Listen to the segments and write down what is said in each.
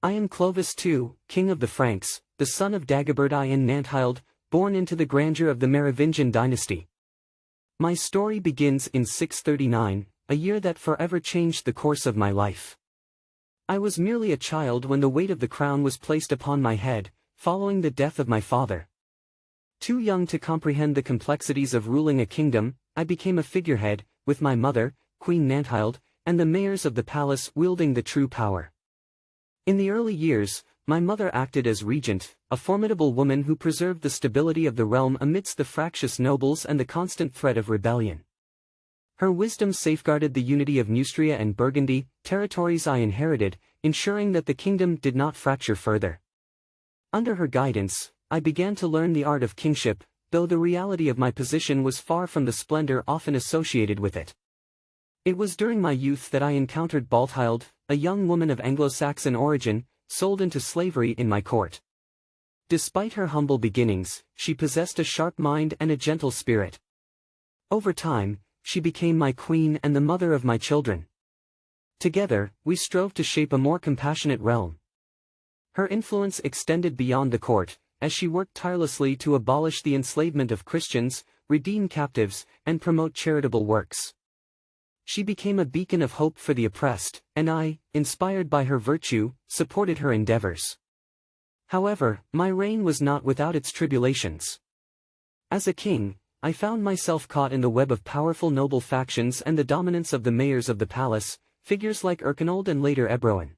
I am Clovis II, king of the Franks, the son of Dagobert I and Nanthild, born into the grandeur of the Merovingian dynasty. My story begins in 639, a year that forever changed the course of my life. I was merely a child when the weight of the crown was placed upon my head, following the death of my father. Too young to comprehend the complexities of ruling a kingdom, I became a figurehead, with my mother, Queen Nanthild, and the mayors of the palace wielding the true power. In the early years, my mother acted as regent, a formidable woman who preserved the stability of the realm amidst the fractious nobles and the constant threat of rebellion. Her wisdom safeguarded the unity of Neustria and Burgundy, territories I inherited, ensuring that the kingdom did not fracture further. Under her guidance, I began to learn the art of kingship, though the reality of my position was far from the splendor often associated with it. It was during my youth that I encountered Nanthild, a young woman of Anglo-Saxon origin, sold into slavery in my court. Despite her humble beginnings, she possessed a sharp mind and a gentle spirit. Over time, she became my queen and the mother of my children. Together, we strove to shape a more compassionate realm. Her influence extended beyond the court, as she worked tirelessly to abolish the enslavement of Christians, redeem captives, and promote charitable works. She became a beacon of hope for the oppressed, and I, inspired by her virtue, supported her endeavors. However, my reign was not without its tribulations. As a king, I found myself caught in the web of powerful noble factions and the dominance of the mayors of the palace, figures like Erchinoald and later Ebroin.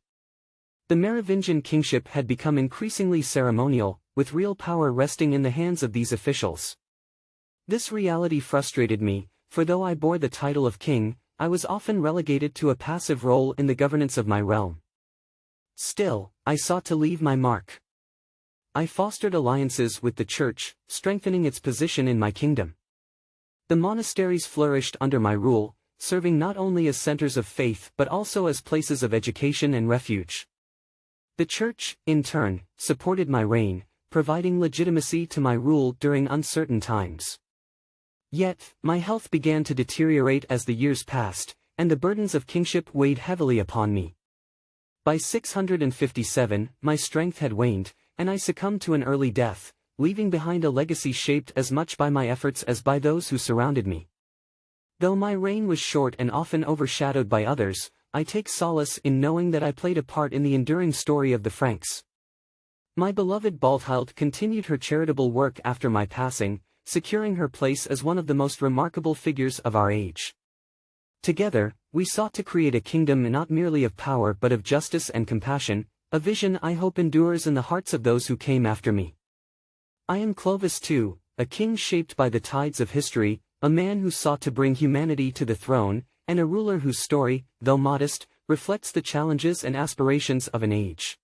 The Merovingian kingship had become increasingly ceremonial, with real power resting in the hands of these officials. This reality frustrated me, for though I bore the title of king, I was often relegated to a passive role in the governance of my realm. Still, I sought to leave my mark. I fostered alliances with the church, strengthening its position in my kingdom. The monasteries flourished under my rule, serving not only as centers of faith but also as places of education and refuge. The church, in turn, supported my reign, providing legitimacy to my rule during uncertain times. Yet, my health began to deteriorate as the years passed, and the burdens of kingship weighed heavily upon me. By 657, my strength had waned, and I succumbed to an early death, leaving behind a legacy shaped as much by my efforts as by those who surrounded me. Though my reign was short and often overshadowed by others, I take solace in knowing that I played a part in the enduring story of the Franks. My beloved Nanthild continued her charitable work after my passing, securing her place as one of the most remarkable figures of our age. Together, we sought to create a kingdom not merely of power but of justice and compassion, a vision I hope endures in the hearts of those who came after me. I am Clovis II, a king shaped by the tides of history, a man who sought to bring humanity to the throne, and a ruler whose story, though modest, reflects the challenges and aspirations of an age.